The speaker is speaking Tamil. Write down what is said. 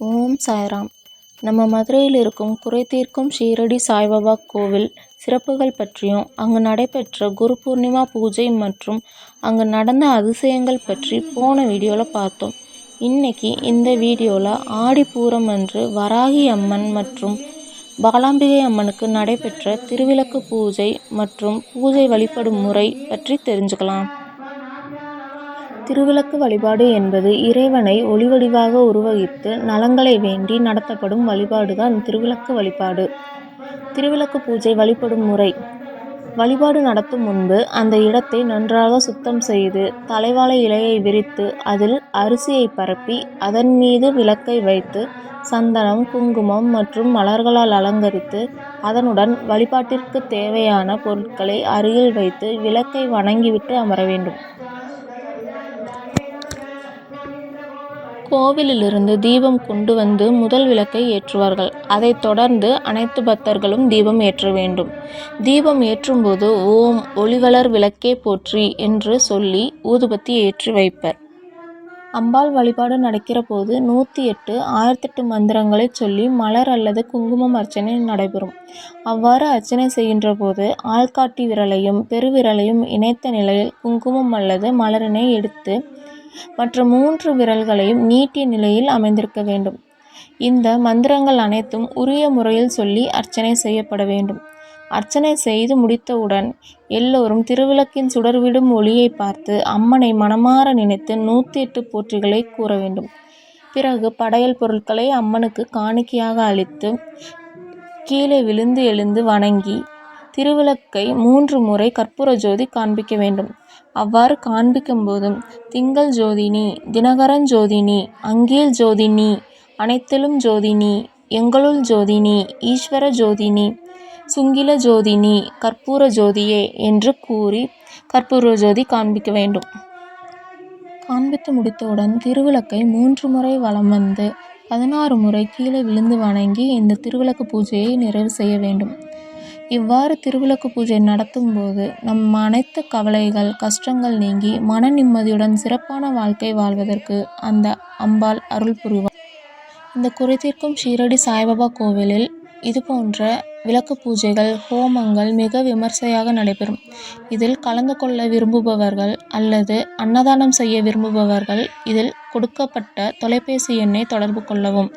ஓம் சாய்ராம். நம்ம மதுரையில் இருக்கும் குறை தீர்க்கும் ஷீரடி சாய்பாபா கோவில் சிறப்புகள் பற்றியும், அங்கு நடைபெற்ற குரு பூர்ணிமா பூஜை மற்றும் அங்கு நடந்த அதிசயங்கள் பற்றி போன வீடியோவில் பார்த்தோம். இன்னைக்கு இந்த வீடியோவில் ஆடிப்பூரம் அன்று வராகி அம்மன் மற்றும் பாலாம்பிகை அம்மனுக்கு நடைபெற்ற திருவிளக்கு பூஜை மற்றும் பூஜை வழிபடும் முறை பற்றி தெரிஞ்சுக்கலாம். திருவிளக்கு வழிபாடு என்பது இறைவனை ஒளிவடிவாக உருவகித்து நலங்களை வேண்டி நடத்தப்படும் வழிபாடுதான் திருவிளக்கு வழிபாடு. திருவிளக்கு பூஜை வழிபடும் முறை: வழிபாடு நடத்தும் முன்பு அந்த இடத்தை நன்றாக சுத்தம் செய்து தலைவாழை இலையை விரித்து அதில் அரிசியை பரப்பி அதன் மீது விளக்கை வைத்து சந்தனம், குங்குமம் மற்றும் மலர்களால் அலங்கரித்து அதனுடன் வழிபாட்டிற்கு தேவையான பொருட்களை அருகில் வைத்து விளக்கை வணங்கிவிட்டு அமர வேண்டும். கோவிலிலிருந்து தீபம் கொண்டு வந்து முதல் விளக்கை ஏற்றுவார்கள். அதைத் தொடர்ந்து அனைத்து பக்தர்களும் தீபம் ஏற்ற வேண்டும். தீபம் ஏற்றும்போது ஓம் ஒளிவளர் விளக்கே போற்றி என்று சொல்லி ஊதுபத்தி ஏற்றி வைப்பர். அம்பாள் வழிபாடு நடக்கிற போது 108 1008 மந்திரங்களை சொல்லி மலர் அல்லது குங்குமம் அர்ச்சனை நடைபெறும். அவ்வாறு அர்ச்சனை செய்கின்ற போது ஆள்காட்டி விரலையும் பெருவிரலையும் இணைத்த நிலையில் குங்குமம் அல்லது மலரினை எடுத்து மற்ற 3 விரல்களையும் நீட்டிய நிலையில் அமைந்திருக்க வேண்டும். இந்த மந்திரங்கள் அனைத்தும் உரிய முறையில் சொல்லி அர்ச்சனை செய்யப்பட வேண்டும். அர்ச்சனை செய்து முடித்தவுடன் எல்லோரும் திருவிளக்கின் சுடர்விடும் ஒளியை பார்த்து அம்மனை மனமாற நினைத்து 108 போற்றிகளை கூற வேண்டும். பிறகு படையல் பொருட்களை அம்மனுக்கு காணிக்கையாக அளித்து கீழே விழுந்து எழுந்து வணங்கி திருவிளக்கை 3 முறை கற்பூர ஜோதி காண்பிக்க வேண்டும். அவ்வாறு காண்பிக்கும் போதும் திங்கள் ஜோதினி, தினகரன் ஜோதினி, அங்கேல் ஜோதினி, அனைத்திலும் ஜோதினி, எங்களுள் ஜோதினி, ஈஸ்வர ஜோதினி, சுங்கில ஜோதினி, கற்பூர ஜோதியே என்று கூறி கற்பூர ஜோதி காண்பிக்க வேண்டும். காண்பித்து முடித்தவுடன் திருவிளக்கை 3 முறை வலம் வந்து 16 முறை கீழே விழுந்து வணங்கி இந்த திருவிளக்கு பூஜையை நிறைவு செய்ய வேண்டும். இவ்வாறு திருவிளக்கு பூஜை நடத்தும் போது நம் அனைத்து கவலைகள், கஷ்டங்கள் நீங்கி மன நிம்மதியுடன் சிறப்பான வாழ்க்கை வாழ்வதற்கு அந்த அம்பாள் அருள் புரிவார். இந்த குறை தீர்க்கும் ஷீரடி சாய்பாபா கோவிலில் இதுபோன்ற விளக்கு பூஜைகள், ஹோமங்கள் மிக விமர்சையாக நடைபெறும். இதில் கலந்து கொள்ள விரும்புபவர்கள் அல்லது அன்னதானம் செய்ய விரும்புபவர்கள் இதில் கொடுக்கப்பட்ட தொலைபேசி எண்ணை தொடர்பு கொள்ளவும்.